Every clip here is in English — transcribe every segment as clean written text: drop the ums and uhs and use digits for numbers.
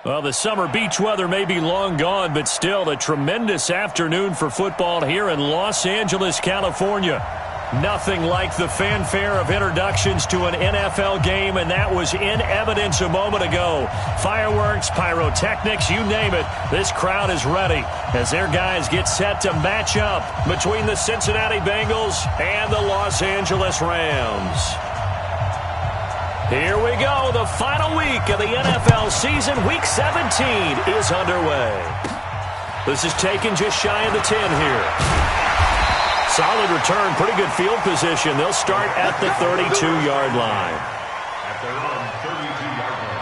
Well, the summer beach weather may be long gone, but still a tremendous afternoon for football here in Los Angeles, California. Nothing like the fanfare of introductions to an NFL game, and that was in evidence a moment ago. Fireworks, pyrotechnics, you name it. This crowd is ready as their guys get set to match up between the Cincinnati Bengals and the Los Angeles Rams. Here we go. The final week of the NFL season. Week 17 is underway. This is taken just shy of the 10 here. Solid return, pretty good field position. They'll start at the 32-yard line. At their own 32-yard line.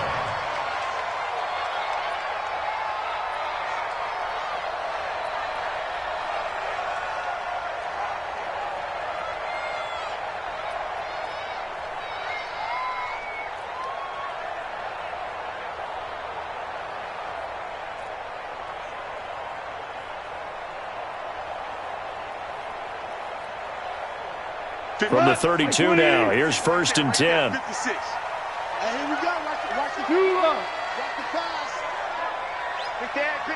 From the 32 now, here's 1st and 10. Hey, here we go. Watch the pass. Quick edge.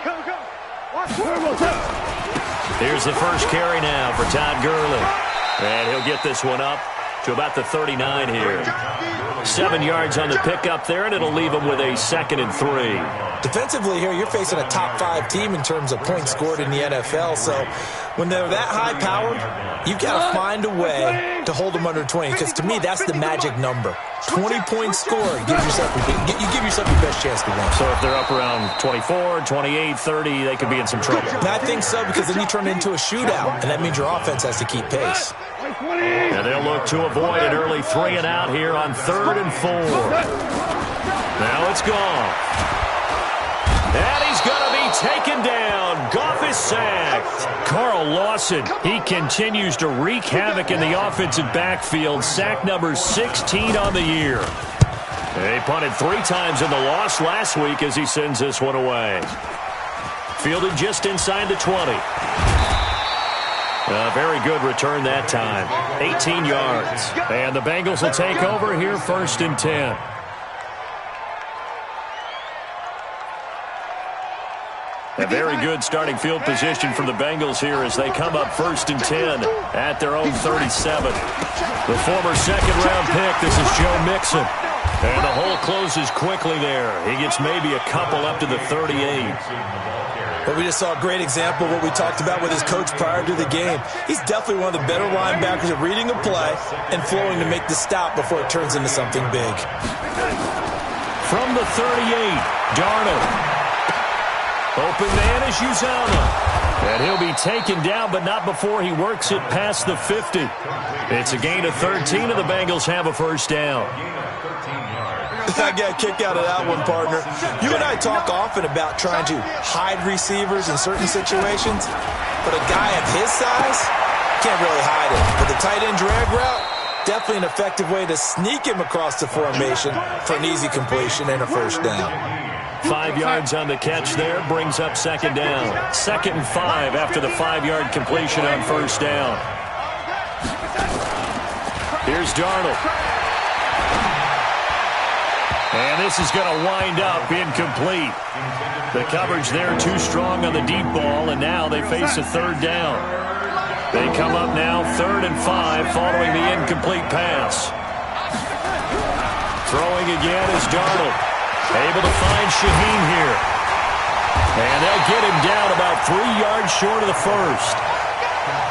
Go. Watch. Here's the first carry now for Todd Gurley. And he'll get this one up to about the 39 here. 7 yards on the pickup there, and it'll leave him with a 2nd and 3. Defensively here, you're facing a top 5 team in terms of points scored in the NFL. So when they're that high-powered, you've got to find a way to hold them under 20. Because to me, that's the magic number. 20 points scored. You give yourself your best chance to win. So if they're up around 24, 28, 30, they could be in some trouble. And I think so, because then you turn it into a shootout, and that means your offense has to keep pace. And they'll look to avoid an early 3 and out here on 3rd and 4. Now it's gone. And he's going to be taken down. Goff is sacked. Carl Lawson, he continues to wreak havoc in the offensive backfield. Sack number 16 on the year. They punted 3 times in the loss last week as he sends this one away. Fielded just inside the 20. A very good return that time. 18 yards. And the Bengals will take over here 1st and 10. A very good starting field position for the Bengals here as they come up 1st and 10 at their own 37. The former 2nd-round pick, this is Joe Mixon. And the hole closes quickly there. He gets maybe a couple up to the 38. But we just saw a great example of what we talked about with his coach prior to the game. He's definitely one of the better linebackers at reading a play and flowing to make the stop before it turns into something big. From the 38, Darnold. Open man is Uzomah. And he'll be taken down, but not before he works it past the 50. It's a gain of 13, and the Bengals have a 1st down. I got a kick out of that one, partner. You and I talk often about trying to hide receivers in certain situations, but a guy of his size can't really hide it. But the tight end drag route, definitely an effective way to sneak him across the formation for an easy completion and a 1st down. 5 yards on the catch there, brings up 2nd down. 2nd and 5 after the 5-yard completion on 1st down. Here's Darnold. And this is going to wind up incomplete. The coverage there too strong on the deep ball, and now they face a 3rd down. They come up now 3rd and 5 following the incomplete pass. Throwing again is Darnold. Able to find Shaheen here. And they'll get him down about 3 yards short of the 1st.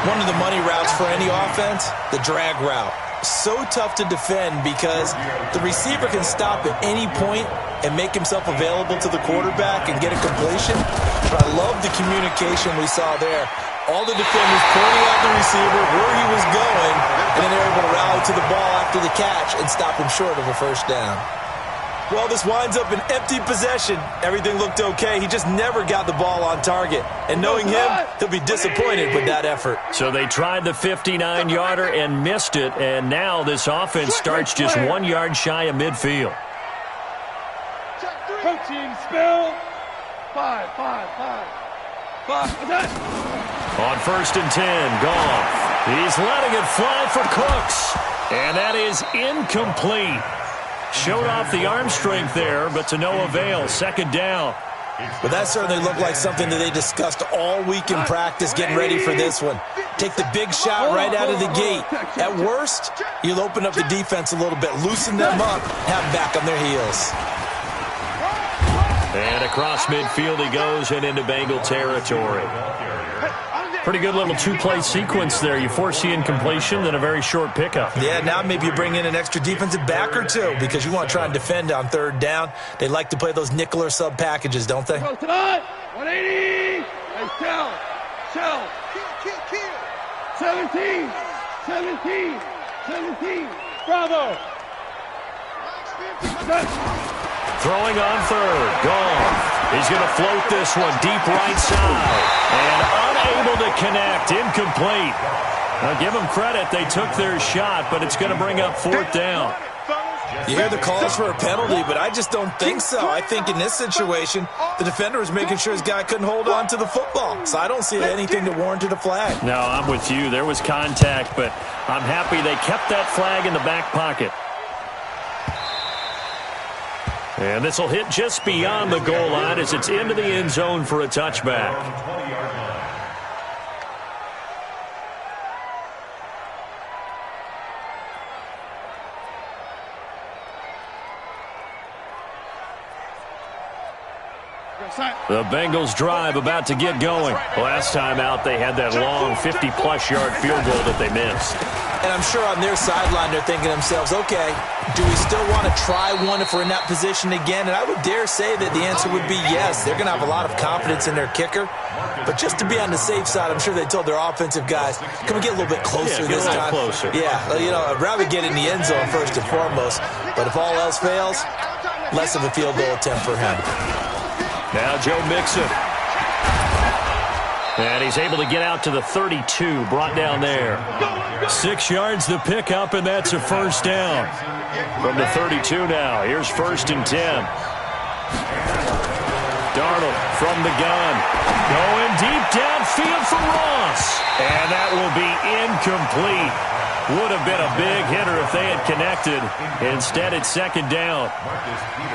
One of the money routes for any offense, the drag route. So tough to defend because the receiver can stop at any point and make himself available to the quarterback and get a completion. But I love the communication we saw there. All the defenders pointing out the receiver, where he was going, and then they're able to rally to the ball after the catch and stop him short of a 1st down. Well, this winds up an empty possession. Everything looked okay. He just never got the ball on target. And knowing him, he'll be disappointed with that effort. So they tried the 59-yarder and missed it, and now this offense starts just 1 yard shy of midfield. Protein spill. 5. On 1st and 10, Goff. He's letting it fly for Cooks. And that is incomplete. Showed off the arm strength there, but to no avail. Second down. Well, that certainly looked like something that they discussed all week in practice getting ready for this one. Take the big shot right out of the gate. At worst, you'll open up the defense a little bit, loosen them up, have them back on their heels. And across midfield he goes and into Bengal territory. Pretty good little two-play sequence there. You force the incompletion, then a very short pickup. Yeah, now maybe you bring in an extra defensive back or two because you want to try and defend on third down. They like to play those nickel or sub packages, don't they? 180. Hey, shell. Kill. 17. Bravo. Throwing on third. Gone. He's going to float this one deep right side. And unable to connect. Incomplete. Now, give them credit. They took their shot, but it's going to bring up fourth down. You hear the calls for a penalty, but I just don't think so. I think in this situation, the defender was making sure his guy couldn't hold on to the football. So I don't see anything to warrant a flag. No, I'm with you. There was contact, but I'm happy they kept that flag in the back pocket. And this will hit just beyond the goal line as it's into the end zone for a touchback. The Bengals drive about to get going. Last time out, they had that long 50-plus yard field goal that they missed. And I'm sure on their sideline they're thinking to themselves, okay, do we still want to try one if we're in that position again? And I would dare say that the answer would be yes. They're going to have a lot of confidence in their kicker. But just to be on the safe side, I'm sure they told their offensive guys, can we get a little bit closer this time? Closer. Yeah, you know, I'd rather get in the end zone first and foremost. But if all else fails, less of a field goal attempt for him. Now Joe Mixon. And he's able to get out to the 32, brought down there. 6 yards the pickup, and that's a first down. From the 32 now, here's 1st and 10. Darnold from the gun. Going deep downfield for Ross. And that will be incomplete. Would have been a big hitter if they had connected. Instead, it's 2nd down.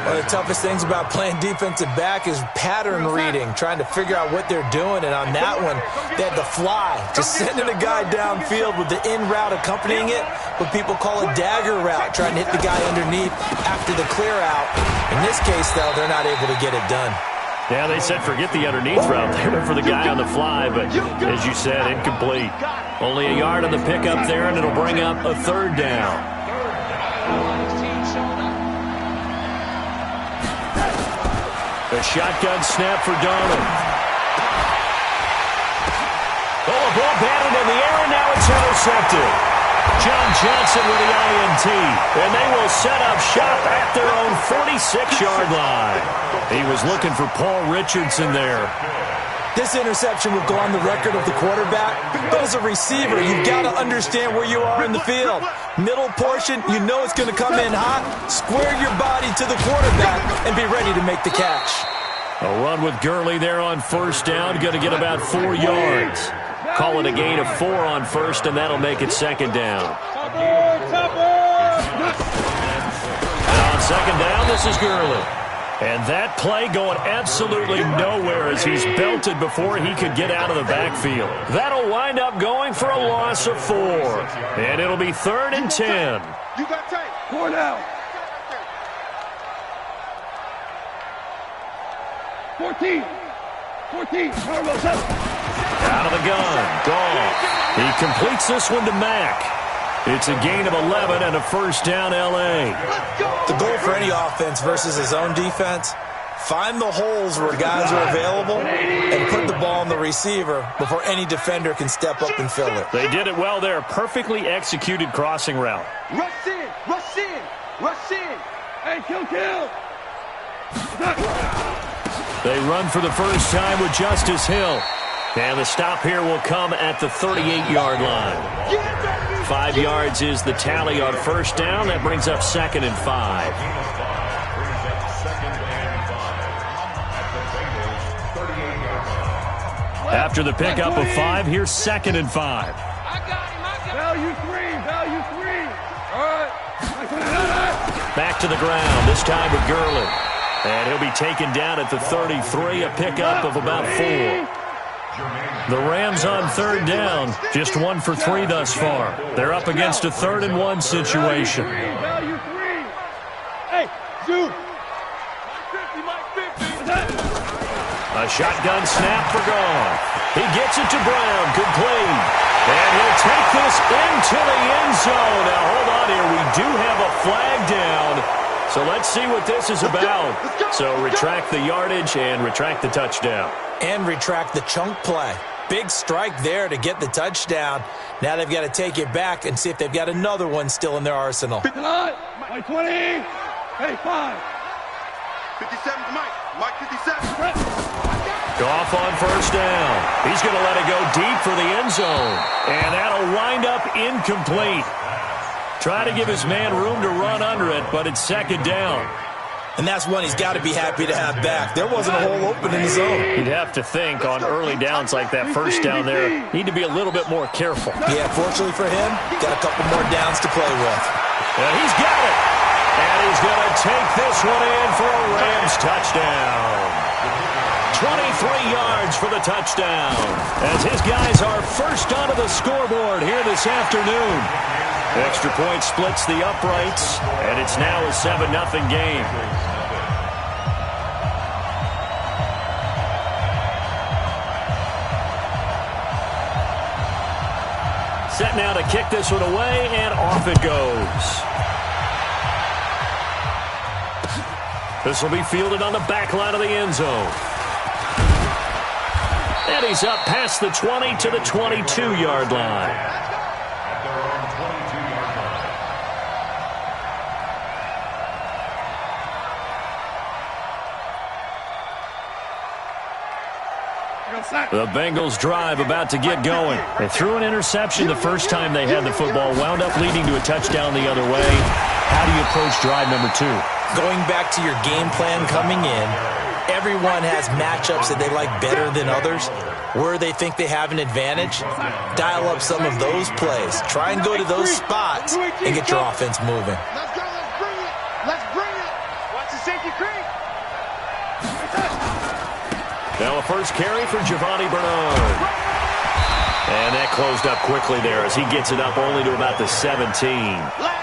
One of the toughest things about playing defensive back is pattern reading, trying to figure out what they're doing. And on that one, they had the fly, just sending a guy downfield with the in route accompanying it, what people call a dagger route, trying to hit the guy underneath after the clear out. In this case, though, they're not able to get it done. Yeah, they said forget the underneath route there for the guy on the fly, but as you said, incomplete. Only a yard on the pickup there, and it'll bring up a 3rd down. A shotgun snap for Darnold. Oh, a ball batted in the air, and now it's intercepted. John Johnson with the INT, and they will set up shop at their own 46-yard line. He was looking for Paul Richardson there. This interception will go on the record of the quarterback, but as a receiver, you've got to understand where you are in the field. Middle portion, you know it's going to come in hot. Square your body to the quarterback and be ready to make the catch. A run with Gurley there on 1st down, going to get about 4 yards. Call it a gain of 4 on 1st, and that'll make it 2nd down. And on 2nd down, this is Gurley. And that play going absolutely nowhere as he's belted before he could get out of the backfield. That'll wind up going for a loss of 4. And it'll be 3rd and 10. You got tight. 4 now. 14. Out of the gun. Gone. He completes this one to Mack. It's a gain of 11 and a 1st down, L.A. The goal for any offense versus his own defense, find the holes where guys are available and put the ball on the receiver before any defender can step up and fill it. They did it well there. Perfectly executed crossing route. Rush in. Hey, kill. They run for the first time with Justice Hill. And the stop here will come at the 38-yard line. 5 yards is the tally on 1st down. That brings up 2nd and 5. After the pickup of 5, here's 2nd and 5. Value three. All right. Back to the ground, this time with Gurley. And he'll be taken down at the 33, a pickup of about 4. The Rams on third down, just 1 for 3 thus far. They're up against a 3rd and 1 situation. Hey, shoot. A shotgun snap for Goff. He gets it to Brown, complete. And he'll take this into the end zone. Now, hold on here. We do have a flag down. So let's see what this is about. So retract the yardage and retract the touchdown. And retract the chunk play. Big strike there to get the touchdown. Now they've got to take it back and see if they've got another one still in their arsenal. 20, 85. 57 to Mike. Mike 57. Goff on first down. He's going to let it go deep for the end zone. And that'll wind up incomplete. Try to give his man room to run under it, but it's 2nd down. And that's one he's got to be happy to have back. There wasn't a hole open in the zone. You'd have to think on early downs like that first down there, need to be a little bit more careful. Yeah, fortunately for him, got a couple more downs to play with. And he's got it. And he's going to take this one in for a Rams touchdown. 23 yards for the touchdown. As his guys are first onto the scoreboard here this afternoon. Extra point splits the uprights, and it's now a 7-0 game. Set now to kick this one away, and off it goes. This will be fielded on the back line of the end zone. And he's up past the 20 to the 22-yard line. At their own 22-yard line. The Bengals drive about to get going. They threw an interception the first time they had the football, wound up leading to a touchdown the other way. How do you approach drive number 2? Going back to your game plan coming in, everyone has matchups that they like better than others. Where they think they have an advantage, dial up some of those plays. Try and go to those spots and get your offense moving. Let's go. Let's bring it. Let's bring it. Watch the safety creep. Now a first carry for Giovanni Bernard. And that closed up quickly there as he gets it up only to about the 17.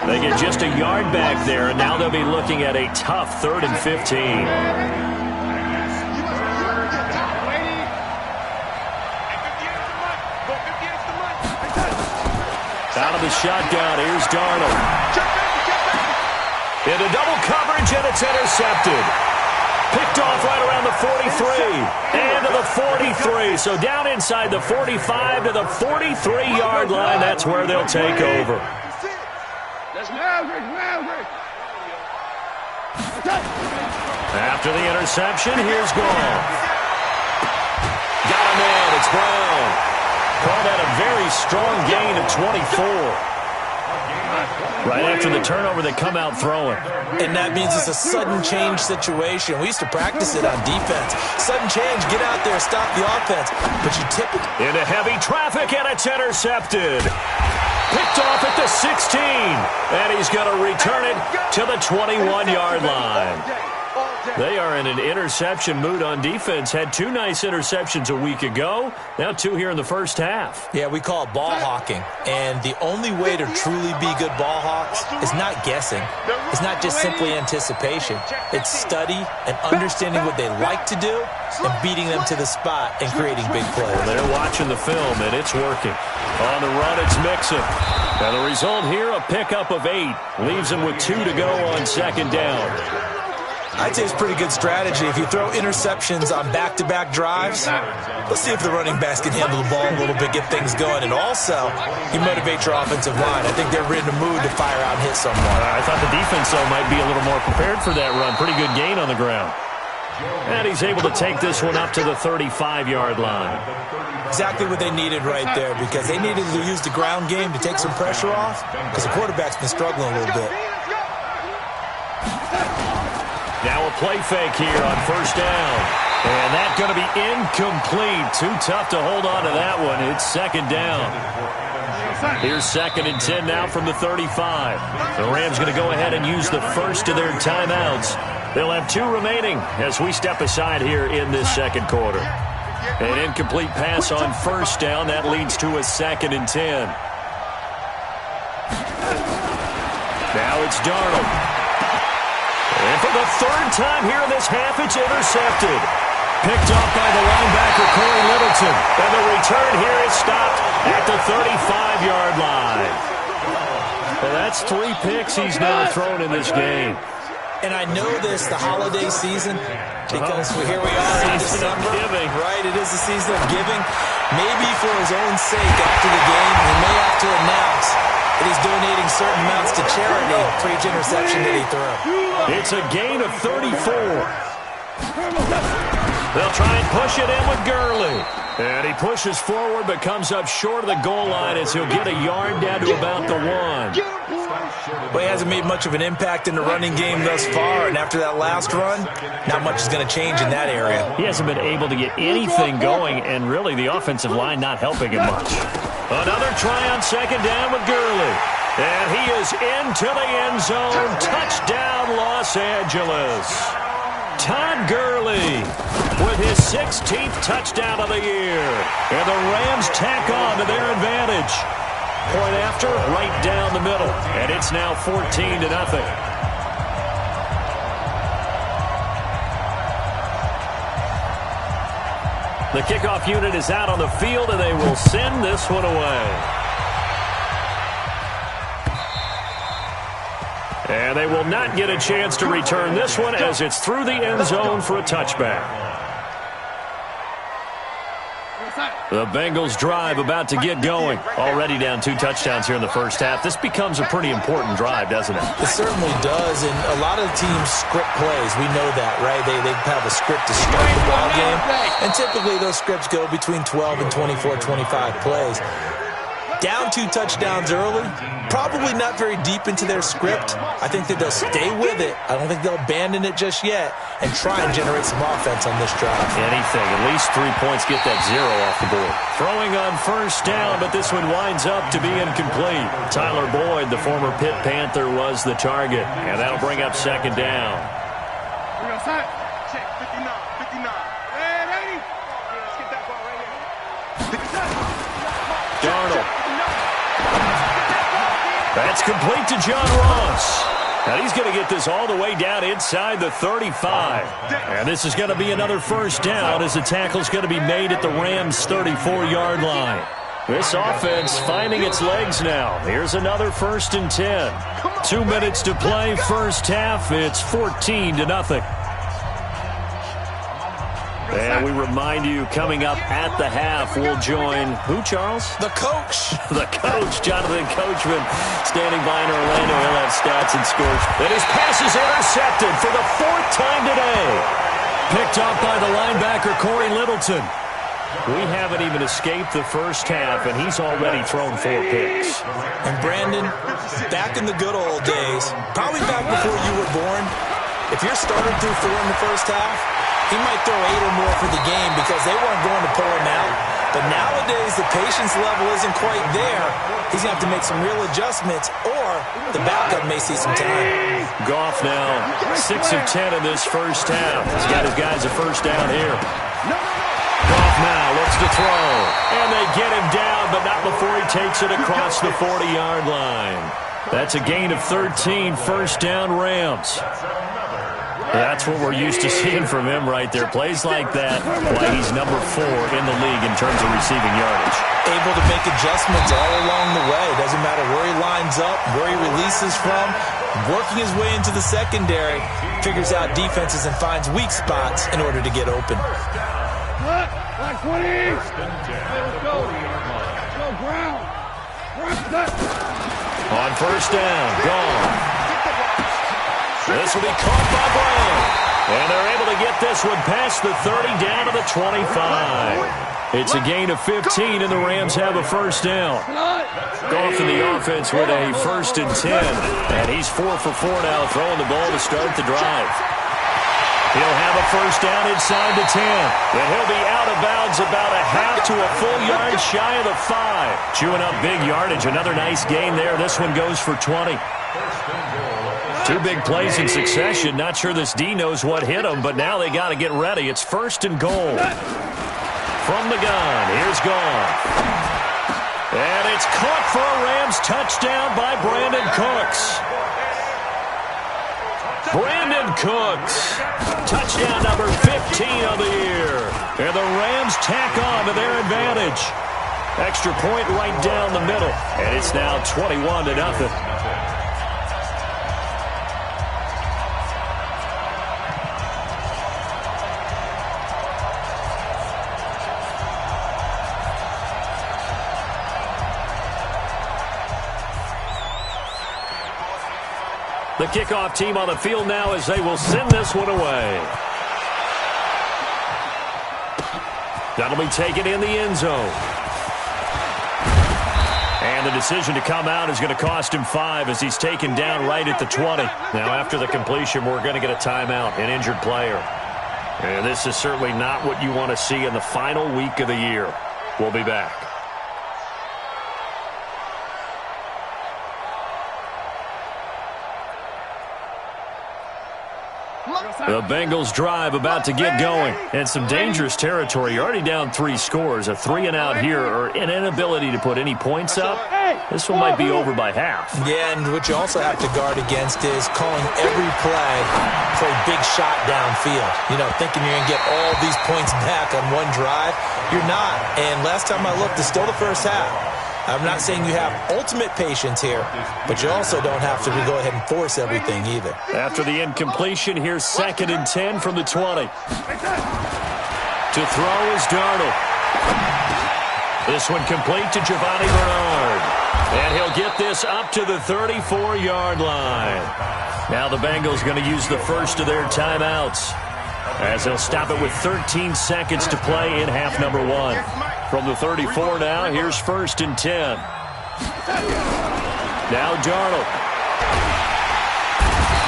They get just a yard back there, and now they'll be looking at a tough 3rd and 15. Out of the shotgun, here's Darnold. Into double coverage, and it's intercepted. Picked off right around the 43. And to the 43. So down inside the 45 to the 43-yard line. That's where they'll take over. After the interception, here's Goff. Got a man, it's Brown. Call that a very strong gain of 24. Right after the turnover, they come out throwing. And that means it's a sudden change situation. We used to practice it on defense. Sudden change, get out there, stop the offense. But you typically... Into heavy traffic, and it's intercepted. Picked off at the 16. And he's going to return it to the 21-yard line. They are in an interception mood on defense. Had 2 nice interceptions a week ago. Now 2 here in the first half. Yeah, we call it ball hawking. And the only way to truly be good ball hawks is not guessing. It's not just simply anticipation. It's study and understanding what they like to do and beating them to the spot and creating big plays. They're watching the film, and it's working. On the run, it's Mixon. And the result here, a pickup of 8. Leaves him with 2 to go on 2nd down. I'd say it's pretty good strategy. If you throw interceptions on back-to-back drives, let's see if the running backs can handle the ball a little bit, get things going. And also, you motivate your offensive line. I think they're in a mood to fire out and hit someone. I thought the defense, though, might be a little more prepared for that run. Pretty good gain on the ground. And he's able to take this one up to the 35-yard line. Exactly what they needed right there, because they needed to use the ground game to take some pressure off, because the quarterback's been struggling a little bit. Now a play fake here on first down. And that's going to be incomplete. Too tough to hold on to that one. It's 2nd down. Here's 2nd and 10 now from the 35. The Rams going to go ahead and use the first of their timeouts. They'll have 2 remaining as we step aside here in this second quarter. An incomplete pass on first down. That leads to a 2nd and 10. Now it's Darnold. And for the 3rd time here in this half, it's intercepted. Picked off by the linebacker, Corey Littleton. And the return here is stopped at the 35-yard line. Well, that's 3 picks he's now thrown in this game. And I know this, the holiday season, because here we are in December. Right, it is the season of giving. Maybe for his own sake after the game, he may have to announce that he's donating certain amounts to charity for each interception that he threw. It's a gain of 34. They'll try and push it in with Gurley. And he pushes forward but comes up short of the goal line as he'll get a yard down to about the 1. Well, he hasn't made much of an impact in the running game thus far, and after that last run, not much is going to change in that area. He hasn't been able to get anything going, and really the offensive line not helping him much. Another try on 2nd down with Gurley. And he is into the end zone. Touchdown, Los Angeles. Todd Gurley with his 16th touchdown of the year. And the Rams tack on to their advantage. Point after, right down the middle. And it's now 14-0. The kickoff unit is out on the field, and they will send this one away. And they will not get a chance to return this one as it's through the end zone for a touchback. The Bengals drive about to get going. Already down 2 touchdowns here in the first half. This becomes a pretty important drive, doesn't it? It certainly does, and a lot of teams script plays. We know that, right? They have a script to start the ball game, and typically those scripts go between 12 and 24, 25 plays. Down 2 touchdowns early, probably not very deep into their script. I think that they'll stay with it. I don't think they'll abandon it just yet and try and generate some offense on this drive. Anything, at least 3 points, get that 0 off the board. Throwing on first down, but this one winds up to be incomplete. Tyler Boyd, the former Pitt Panther, was the target, and that'll bring up 2nd down. Check, 59, 59. Hey, 80. Let's get that ball right here. Darnold. That's complete to John Ross. And he's going to get this all the way down inside the 35. And this is going to be another first down as the tackle's going to be made at the Rams' 34-yard line. This offense finding its legs now. Here's another 1st and 10. 2 minutes to play first half. It's 14-0. And we remind you, coming up at the half, we'll join who, Charles? The coach. The coach, Jonathan Coachman, standing by in Orlando. He'll have stats and scores. And his pass is intercepted for the 4th time today. Picked off by the linebacker, Corey Littleton. We haven't even escaped the first half, and he's already thrown 4 picks. And Brandon, back in the good old days, probably back before you were born, if your starter threw 4 in the first half, he might throw 8 or more for the game because they weren't going to pull him out. But nowadays, the patience level isn't quite there. He's going to have to make some real adjustments, or the backup may see some time. Goff now 6 of 10 in this first half. He's got his guys a first down here. Goff now looks to throw. And they get him down, but not before he takes it across the 40-yard line. That's a gain of 13, first down Rams. That's what we're used to seeing from him right there. Plays like that, why he's number 4 in the league in terms of receiving yardage. Able to make adjustments all along the way. Doesn't matter where he lines up, where he releases from. Working his way into the secondary, figures out defenses and finds weak spots in order to get open. Like 20. Let's go. Go ground. On first down, gone. This will be caught by Brown. And they're able to get this one past the 30 down to the 25. It's a gain of 15, and the Rams have a first down. Goff in the offense with a 1st and 10. And he's 4 for 4 now, throwing the ball to start the drive. He'll have a first down inside the 10. And he'll be out of bounds about a half to a full yard shy of the 5. Chewing up big yardage. Another nice gain there. This one goes for 20. 2 big plays in succession. Not sure this D knows what hit him, but now they got to get ready. It's 1st and goal. From the gun, here's Goff. And it's caught for a Rams touchdown by Brandon Cooks. Brandon Cooks, touchdown number 15 of the year. And the Rams tack on to their advantage. Extra point right down the middle. And it's now 21-0. The kickoff team on the field now as they will send this one away. That'll be taken in the end zone. And the decision to come out is going to cost him 5 as he's taken down right at the 20. Now after the completion, we're going to get a timeout, an injured player. And this is certainly not what you want to see in the final week of the year. We'll be back. The Bengals drive about to get going. And some dangerous territory. You're already down 3 scores. A 3-and-out here or an inability to put any points up. This one might be over by half. Yeah, and what you also have to guard against is calling every play for a big shot downfield. You know, thinking you're going to get all these points back on one drive. You're not. And last time I looked, it's still the first half. I'm not saying you have ultimate patience here, but you also don't have to go ahead and force everything either. After the incompletion, here's 2nd and 10 from the 20. To throw is Darnold. This one complete to Giovanni Bernard. And he'll get this up to the 34-yard line. Now the Bengals going to use the first of their timeouts, as they'll stop it with 13 seconds to play in half number 1. From the 34 now, here's 1st and 10. Now Darnold.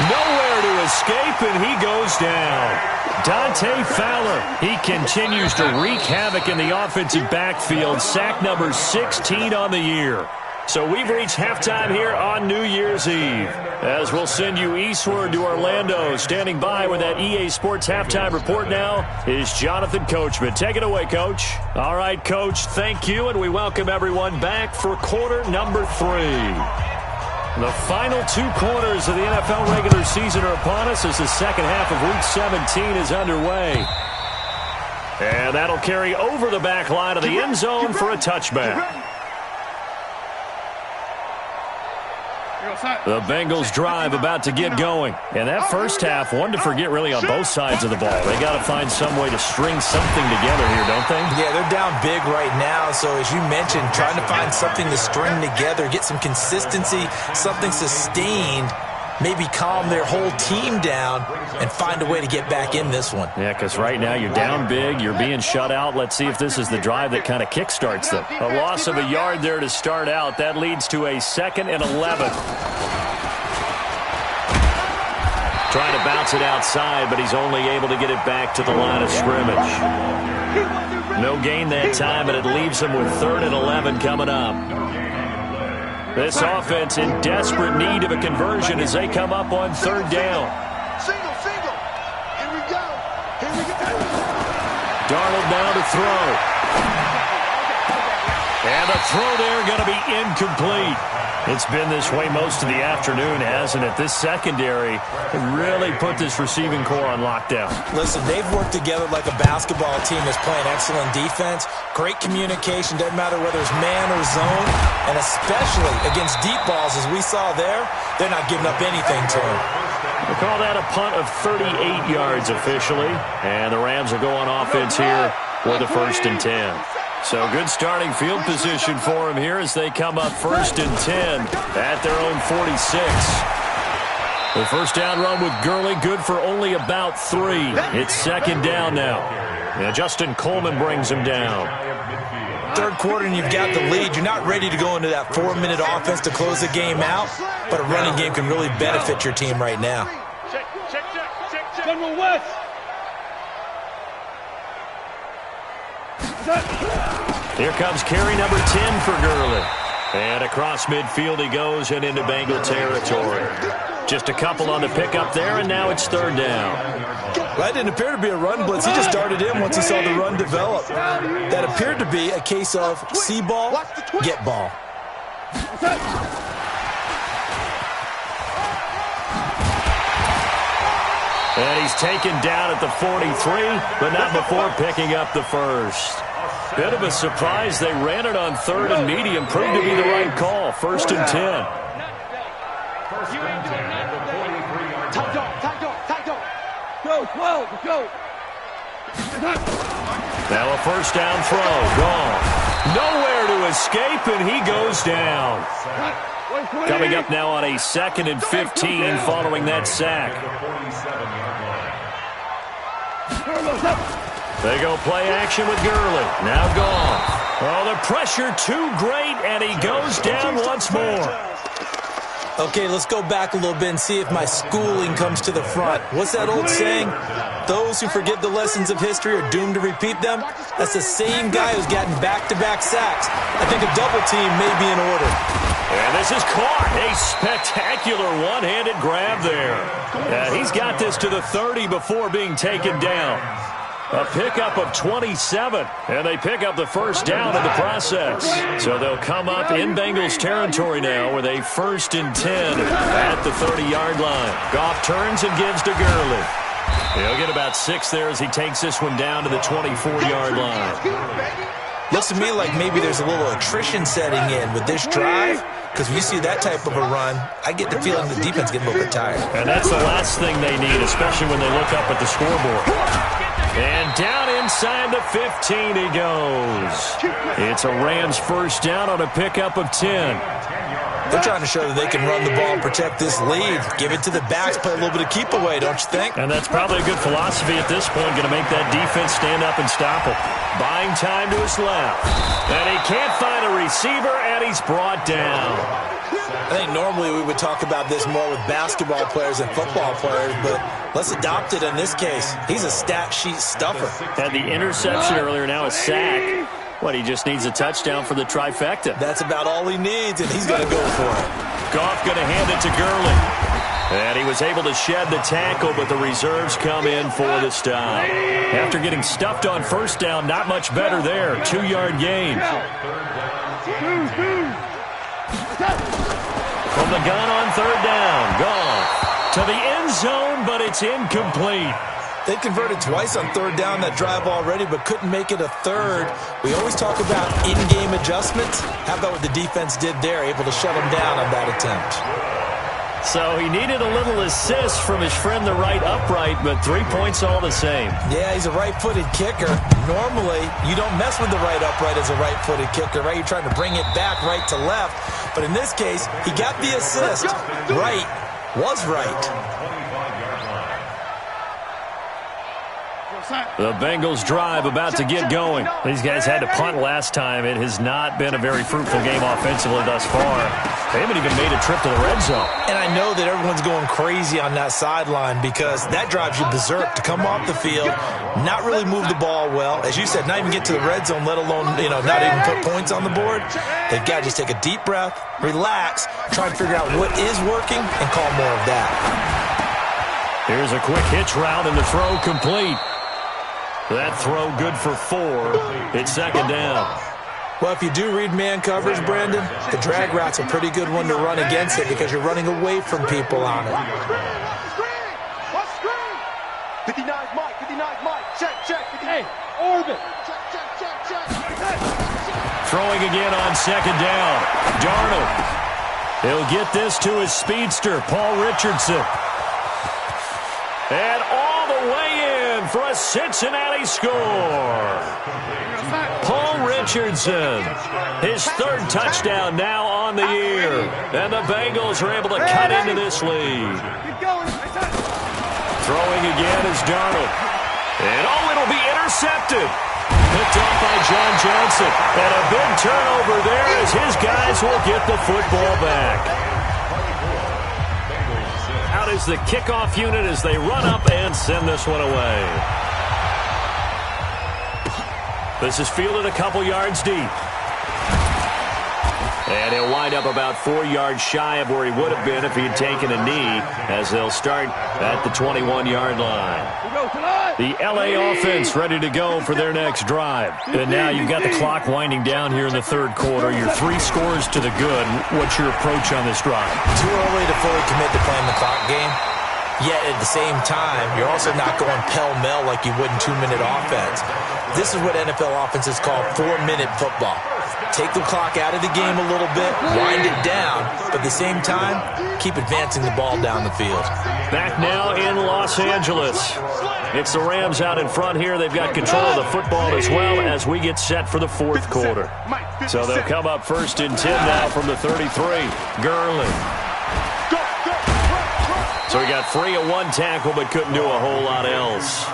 Nowhere to escape, and he goes down. Dante Fowler, he continues to wreak havoc in the offensive backfield. Sack number 16 on the year. So we've reached halftime here on New Year's Eve, as we'll send you eastward to Orlando. Standing by with that EA Sports halftime report now is Jonathan Coachman. Take it away, Coach. All right, Coach, thank you, and we welcome everyone back for quarter number 3. The final 2 quarters of the NFL regular season are upon us as the second half of Week 17 is underway. And that'll carry over the back line of the end zone for a touchback. The Bengals drive about to get going. And that first half, one to forget really on both sides of the ball. They got to find some way to string something together here, don't they? Yeah, they're down big right now. So as you mentioned, trying to find something to string together, get some consistency, something sustained, maybe calm their whole team down and find a way to get back in this one. Yeah, because right now you're down big, you're being shut out. Let's see if this is the drive that kind of kickstarts them. A loss of a yard there to start out. That leads to a 2nd and 11. Trying to bounce it outside, but he's only able to get it back to the line of scrimmage. No gain that time, and it leaves him with 3rd and 11 coming up. This offense in desperate need of a conversion as they come up on 3rd down. Single. Here we go. Darnold now to throw. And the throw there going to be incomplete. It's been this way most of the afternoon, hasn't it? This secondary really put this receiving core on lockdown. Listen, they've worked together like a basketball team that's playing excellent defense. Great communication, doesn't matter whether it's man or zone. And especially against deep balls, as we saw there, they're not giving up anything to them. We call that a punt of 38 yards officially. And the Rams will go on offense here with a 1st and 10. So good starting field position for them here as they come up 1st and 10 at their own 46. The first down run with Gurley, good for only about 3. It's 2nd down now. And Justin Coleman brings him down. 3rd quarter and you've got the lead. You're not ready to go into that 4-minute offense to close the game out, but a running game can really benefit your team right now. General West. Here comes carry number 10 for Gurley. And across midfield he goes and into Bengal territory. Just a couple on the pickup there, and now it's third down. That didn't appear to be a run blitz. He just darted in once he saw the run develop. That appeared to be a case of see ball, get ball. And he's taken down at the 43, but not before picking up the first. Bit of a surprise. They ran it on third and medium. Proved to be the right call. First and 10. Go, 12, go. Now a first down throw. Gone. Nowhere to escape, and he goes down. Coming up now on a 2nd and 15 following that sack. They go play action with Gurley. Now gone. Oh, the pressure too great, and he goes down once more. Okay, let's go back a little bit and see if my schooling comes to the front. What's that old saying? Those who forget the lessons of history are doomed to repeat them. That's the same guy who's gotten back-to-back sacks. I think a double team may be in order. And this is caught. A spectacular one-handed grab there. He's got this to the 30 before being taken down. A pickup of 27, and they pick up the first down in the process. So they'll come up in Bengals territory now with a 1st and 10 at the 30-yard line. Goff turns and gives to Gurley. He'll get about 6 there as he takes this one down to the 24-yard line. Looks to me like maybe there's a little attrition setting in with this drive, because when you see that type of a run, I get the feeling the defense getting a little bit tired. And that's the last thing they need, especially when they look up at the scoreboard. And down inside the 15 he goes. It's a Rams first down on a pickup of 10. They're trying to show that they can run the ball and protect this lead. Give it to the backs, play a little bit of keep away, don't you think? And that's probably a good philosophy at this point, going to make that defense stand up and stop him. Buying time to his left. And he can't find a receiver, and he's brought down. I think normally we would talk about this more with basketball players and football players, but let's adopt it in this case. He's a stat sheet stuffer. Had the interception earlier, now a sack. What, he just needs a touchdown for the trifecta. That's about all he needs, and he's going to go for it. Goff going to hand it to Gurley. And he was able to shed the tackle, but the reserves come in for the stop. After getting stuffed on first down, not much better there. 2-yard gain. From the gun on third down. Goff to the end zone, but it's incomplete. They converted twice on third down that drive already, but couldn't make it a third. We always talk about in-game adjustments. How about what the defense did there, able to shut them down on that attempt? So he needed a little assist from his friend, the right upright, but 3 points all the same. Yeah, he's a right-footed kicker. Normally, you don't mess with the right upright as a right-footed kicker, right? You're trying to bring it back right to left. But in this case, he got the assist. Right was right. The Bengals drive about to get going. These guys had to punt last time. It has not been a very fruitful game offensively thus far. They haven't even made a trip to the red zone. And I know that everyone's going crazy on that sideline because that drives you berserk to come off the field, not really move the ball well. As you said, not even get to the red zone, let alone, not even put points on the board. They've got to just take a deep breath, relax, try and figure out what is working and call more of that. Here's a quick hitch route and the throw complete. That throw good for 4. It's second down. Well, if you do read man coverage, Brandon, the drag route's a pretty good one to run against it because you're running away from people on it. 59 Mike, 59 Mike, check. Hey, orbit. Check. Throwing again on second down. Darnold. He'll get this to his speedster, Paul Richardson. And all the way in for a Cincinnati score. Paul Richardson, his 3rd touchdown now on the year. And the Bengals are able to cut into this lead. Throwing again is Darnold. And it'll be intercepted. Picked off by John Johnson. And a big turnover there as his guys will get the football back. Out is the kickoff unit as they run up and send this one away. This is fielded a couple yards deep. And he'll wind up about 4 yards shy of where he would have been if he had taken a knee, as they'll start at the 21-yard line. The LA offense ready to go for their next drive. And now you've got the clock winding down here in the third quarter. You're 3 scores to the good. What's your approach on this drive? Too early to fully commit to playing the clock game. Yet at the same time, you're also not going pell-mell like you would in 2-minute offense. This is what NFL offenses call 4-minute football. Take the clock out of the game a little bit, wind it down, but at the same time, keep advancing the ball down the field. Back now in Los Angeles. It's the Rams out in front here. They've got control of the football as well as we get set for the fourth quarter. So they'll come up 1st and 10 now from the 33. Gurley. So he got free of 1 tackle but couldn't do a whole lot else.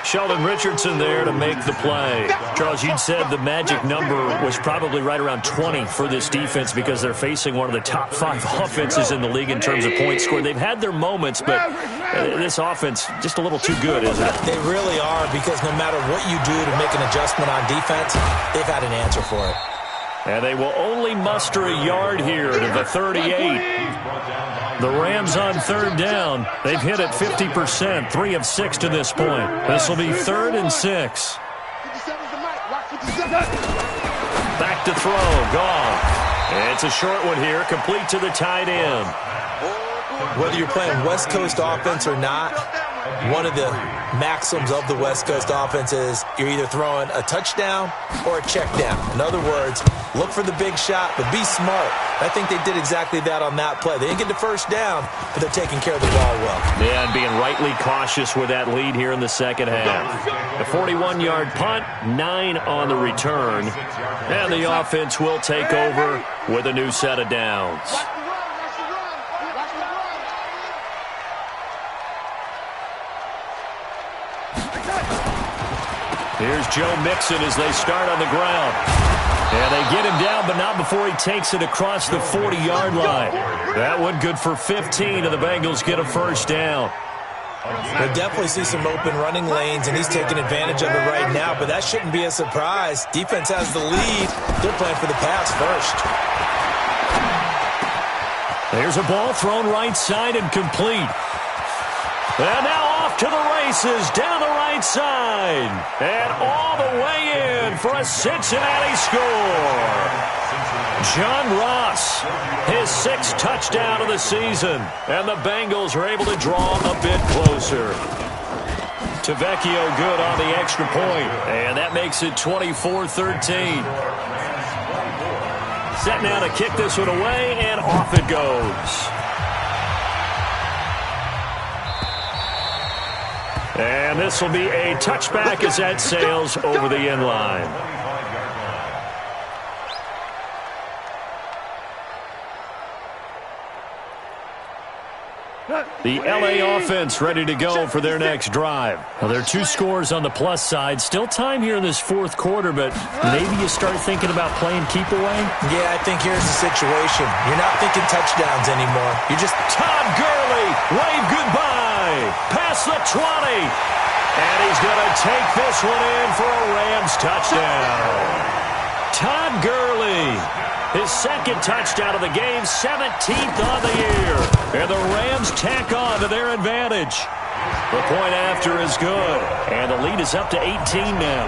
Sheldon Richardson there to make the play. Charles, you'd said the magic number was probably right around 20 for this defense because they're facing one of the top 5 offenses in the league in terms of points scored. They've had their moments, but this offense just a little too good, isn't it? They really are, because no matter what you do to make an adjustment on defense, they've had an answer for it. And they will only muster a yard here to the 38. The Rams on 3rd down. They've hit it 50%, 3 of 6 to this point. This will be 3rd and 6. Back to throw, gone. It's a short one here, complete to the tight end. Whether you're playing West Coast offense or not, one of the maxims of the West Coast offense is you're either throwing a touchdown or a check down. In other words, look for the big shot, but be smart. I think they did exactly that on that play. They didn't get the first down, but they're taking care of the ball well. Yeah, and being rightly cautious with that lead here in the second half. A 41-yard punt, 9 on the return. And the offense will take over with a new set of downs. Here's Joe Mixon as they start on the ground. And they get him down, but not before he takes it across the 40-yard line. That one good for 15, and the Bengals get a first down. We'll definitely see some open running lanes, and he's taking advantage of it right now, but that shouldn't be a surprise. Defense has the lead. They're playing for the pass first. There's a ball thrown right side and complete. And now off to the races, down the right side. And all the way in for a Cincinnati score. John Ross, his 6th touchdown of the season. And the Bengals are able to draw a bit closer. Tavecchio good on the extra point. And that makes it 24-13. Set now to kick this one away, and off it goes. And this will be a touchback as that sails over the end line. The LA offense ready to go for their next drive. Well, there are 2 scores on the plus side. Still time here in this fourth quarter, but maybe you start thinking about playing keep away? Yeah, I think here's the situation. You're not thinking touchdowns anymore. You're just... Todd Gurley, wave goodbye. Past the 20. And he's going to take this one in for a Rams touchdown. Todd Gurley, his 2nd touchdown of the game, 17th on the year. And the Rams tack on to their advantage. The point after is good. And the lead is up to 18 now.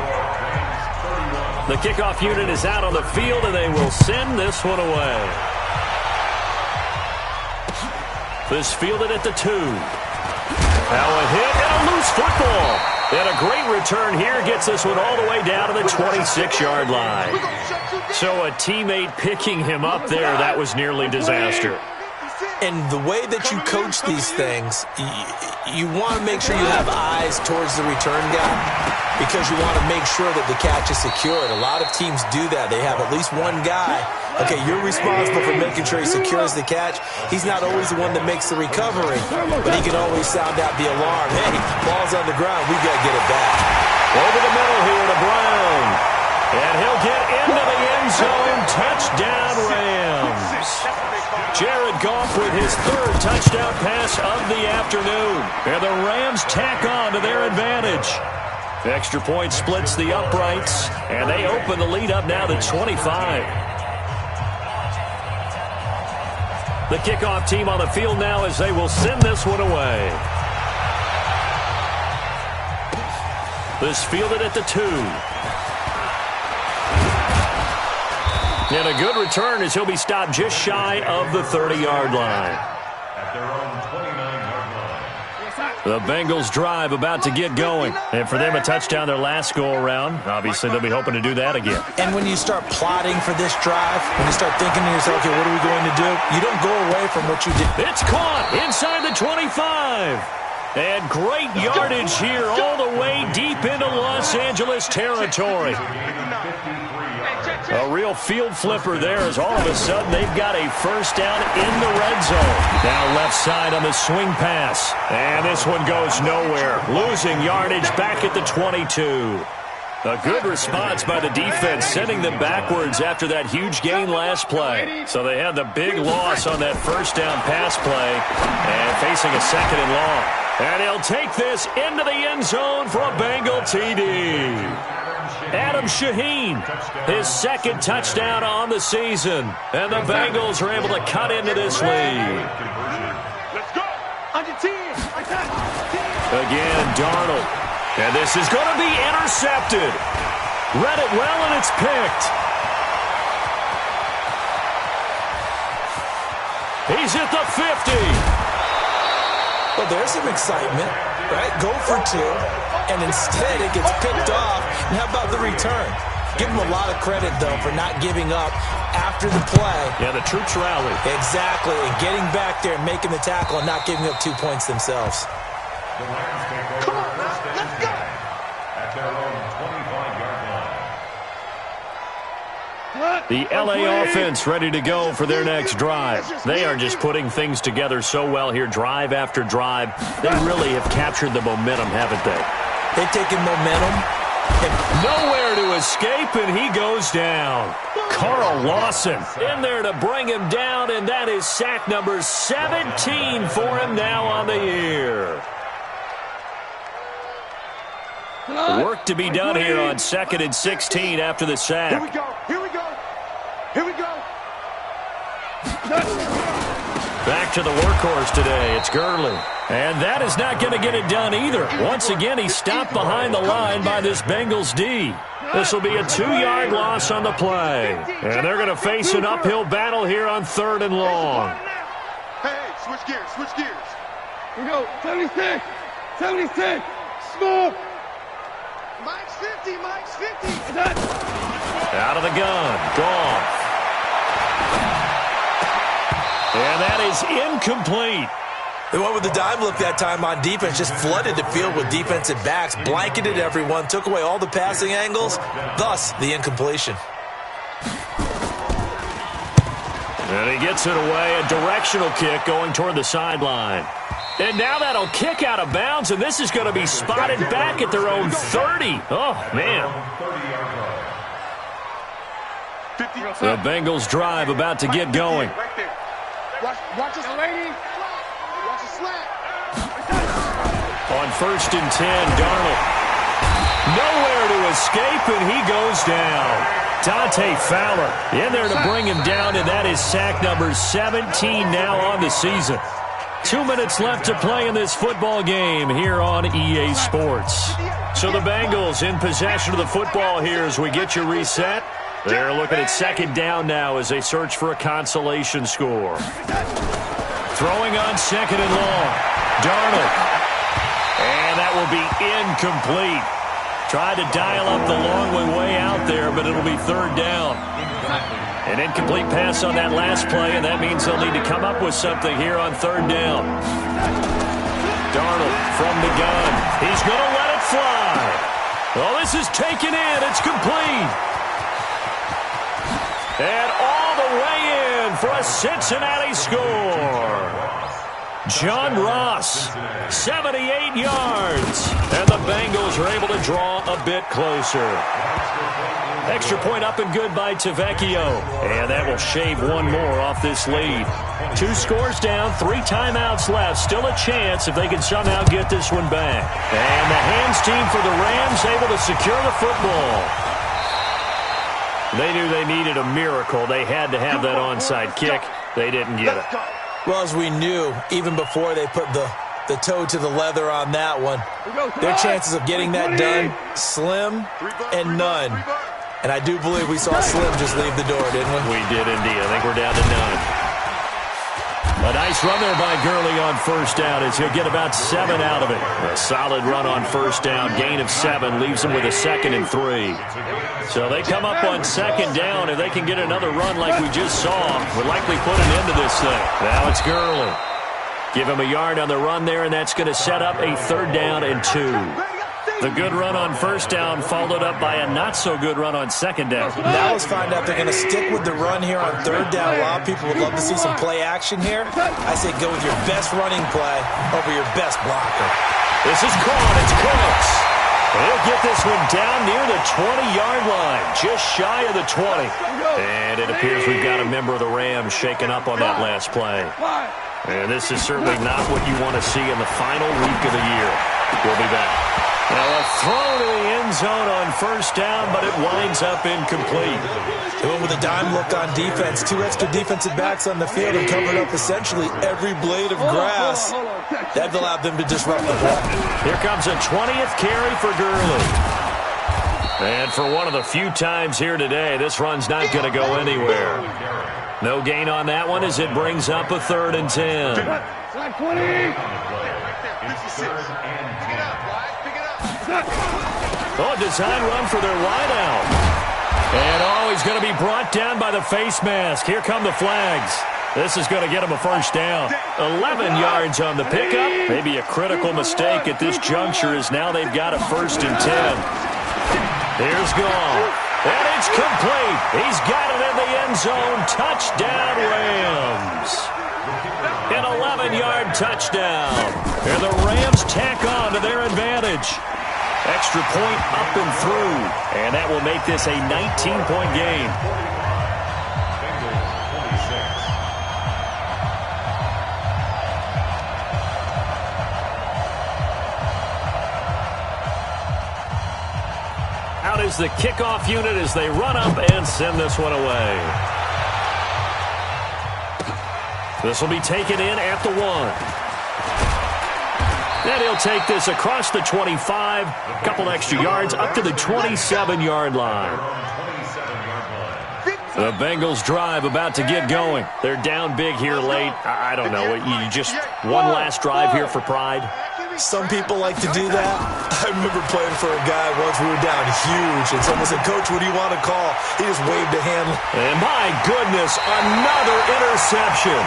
The kickoff unit is out on the field, and they will send this one away. This fielded at the 2. Now a hit and a loose football. And a great return here gets this one all the way down to the 26-yard line. So a teammate picking him up there, that was nearly disaster. And the way that you coach these things, you want to make sure you have eyes towards the return guy because you want to make sure that the catch is secured. A lot of teams do that. They have at least one guy. Okay, you're responsible for making sure he secures the catch. He's not always the one that makes the recovery, but he can always sound out the alarm. Hey, ball's on the ground. We've got to get it back. Over the middle here to Brown. And he'll get into the end zone. Touchdown, Rams. Jared Goff with his 3rd touchdown pass of the afternoon. And the Rams tack on to their advantage. Extra point splits the uprights, and they open the lead up now to 25. The kickoff team on the field now as they will send this one away. This fielded at the 2. And a good return as he'll be stopped just shy of the 30-yard line. At their own 29-yard line. The Bengals drive about to get going. And for them, a touchdown their last go-around. Obviously, they'll be hoping to do that again. And when you start plotting for this drive, when you start thinking to yourself, okay, what are we going to do? You don't go away from what you did. It's caught inside the 25. And great yardage here all the way deep into Los Angeles territory. A real field flipper there as all of a sudden they've got a first down in the red zone. Now left side on the swing pass. And this one goes nowhere. Losing yardage back at the 22. A good response by the defense, sending them backwards after that huge gain last play. So they had the big loss on that first down pass play and facing a second and long. And he'll take this into the end zone for a Bengal TD. Adam Shaheen, his second touchdown on the season. And the Bengals are able to cut into this lead. Let's go. On your team. Again, Darnold. And this is going to be intercepted. Read it well, and it's picked. He's at the 50. Well, there's some excitement, right? Go for 2, and instead it gets picked off. And how about the return? Give him a lot of credit, though, for not giving up after the play. Yeah, the troops rallied. Exactly, and getting back there and making the tackle and not giving up 2 points themselves. The Rams take over first and 10 at their own 25-yard line. The LA offense ready to go for their next drive. They are just putting things together so well here, drive after drive. They really have captured the momentum, haven't they? They've taken momentum. Nowhere to escape, and he goes down. Carl Lawson in there to bring him down, and that is sack number 17 for him now on the year. Work to be done here on 2nd and 16 after the sack. Here we go. Here we go. Here we go. Back to the workhorse today. It's Gurley. And that is not going to get it done either. Once again, he's stopped behind the line by this Bengals D. This will be a 2-yard loss on the play. And they're going to face an uphill battle here on 3rd and long. Hey, switch gears. Switch gears. Here we go. 76. 76. Smoke. Mike's 50. Mike's 50. Out of the gun. Goff. And that is incomplete. They went with the dime look that time on defense, just flooded the field with defensive backs, blanketed everyone, took away all the passing angles, thus the incompletion. And he gets it away, a directional kick going toward the sideline. And now that'll kick out of bounds, and this is going to be spotted back at their own 30. Oh, man. The Bengals drive about to get going. Right there. Watch this lady. Watch the slant. On 1st and 10, Darnold. Nowhere to escape, and he goes down. Dante Fowler in there to bring him down, and that is sack number 17 now on the season. 2 minutes left to play in this football game here on EA Sports. So the Bengals in possession of the football here as we get you reset. They're looking at 2nd down now as they search for a consolation score. Throwing on 2nd and long. Darnold. And that will be incomplete. Tried to dial up the long way out there, but it'll be 3rd down. An incomplete pass on that last play, and that means they'll need to come up with something here on 3rd down. Darnold from the gun. He's going to let it fly. Well, this is taken in. It's complete. And all the way in for a Cincinnati score. John Ross, 78 yards. And the Bengals are able to draw a bit closer. Extra point up and good by Tavecchio. And that will shave one more off this lead. 2 scores down, 3 timeouts left. Still a chance if they can somehow get this one back. And the hands team for the Rams able to secure the football. They knew they needed a miracle. They had to have that onside kick. They didn't get it. Well, as we knew, even before they put the toe to the leather on that one, their chances of getting that done, slim and none. And I do believe we saw Slim just leave the door, didn't we? We did indeed. I think we're down to none. A nice run there by Gurley on first down as he'll get about 7 out of it. A solid run on first down. Gain of 7 leaves him with a 2nd and 3. So they come up on 2nd down. If they can get another run like we just saw, we'll likely put an end to this thing. Now it's Gurley. Give him a yard on the run there, and that's going to set up a 3rd down and 2. The good run on first down followed up by a not-so-good run on 2nd down. Now let's find out if they're going to stick with the run here on 3rd down. A lot of people would love to see some play action here. I say go with your best running play over your best blocker. This is caught. It's Cooks. He'll get this one down near the 20-yard line, just shy of the 20. And it appears we've got a member of the Rams shaken up on that last play. And this is certainly not what you want to see in the final week of the year. We'll be back. Now a throw to the end zone on first down, but it winds up incomplete. They went with a dime look on defense. 2 extra defensive backs on the field and covered up essentially every blade of grass. That allowed them to disrupt the play. Here comes a 20th carry for Gurley. And for one of the few times here today, this run's not going to go anywhere. No gain on that one as it brings up a 3rd and 10. Oh, design run for their wideout. And he's going to be brought down by the face mask. Here come the flags. This is going to get him a 1st down. 11 yards on the pickup. Maybe a critical mistake at this juncture as now they've got a 1st and 10. Here's Goff. And it's complete. He's got it in the end zone. Touchdown, Rams. An 11-yard touchdown. And the Rams tack on to their advantage. Extra point up and through. And that will make this a 19-point game. Out is the kickoff unit as they run up and send this one away. This will be taken in at the 1. And he'll take this across the 25, a couple extra yards up to the 27-yard line. The Bengals drive about to get going. They're down big here late. I don't know. You just one last drive here for pride? Some people like to do that. I remember playing for a guy once we were down huge, and someone said, "Coach, what do you want to call?" He just waved a hand. And my goodness, another interception.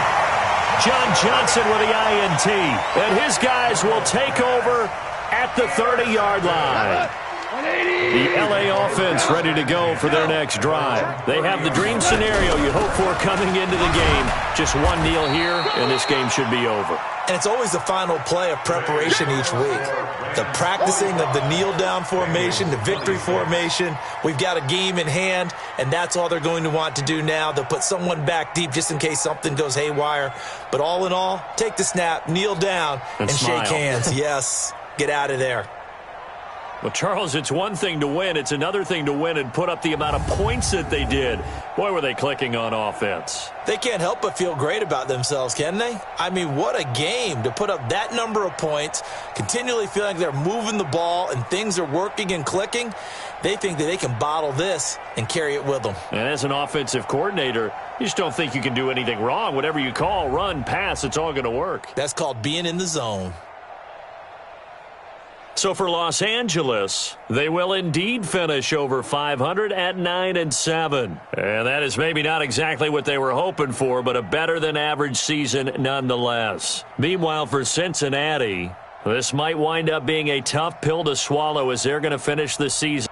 John Johnson with the INT. And his guys will take over at the 30-yard line. The LA offense ready to go for their next drive. They have the dream scenario you hope for coming into the game. Just one kneel here, and this game should be over. And it's always the final play of preparation each week. The practicing of the kneel-down formation, the victory formation. We've got a game in hand, and that's all they're going to want to do now. They'll put someone back deep just in case something goes haywire. But all in all, take the snap, kneel down, and shake hands. Yes, get out of there. Well, Charles, it's one thing to win. It's another thing to win and put up the amount of points that they did. Boy, were they clicking on offense. They can't help but feel great about themselves, can they? I mean, what a game to put up that number of points, continually feeling like they're moving the ball and things are working and clicking. They think that they can bottle this and carry it with them. And as an offensive coordinator, you just don't think you can do anything wrong. Whatever you call, run, pass, it's all going to work. That's called being in the zone. So for Los Angeles, they will indeed finish over 500 at 9-7. And that is maybe not exactly what they were hoping for, but a better-than-average season nonetheless. Meanwhile, for Cincinnati, this might wind up being a tough pill to swallow as they're going to finish the season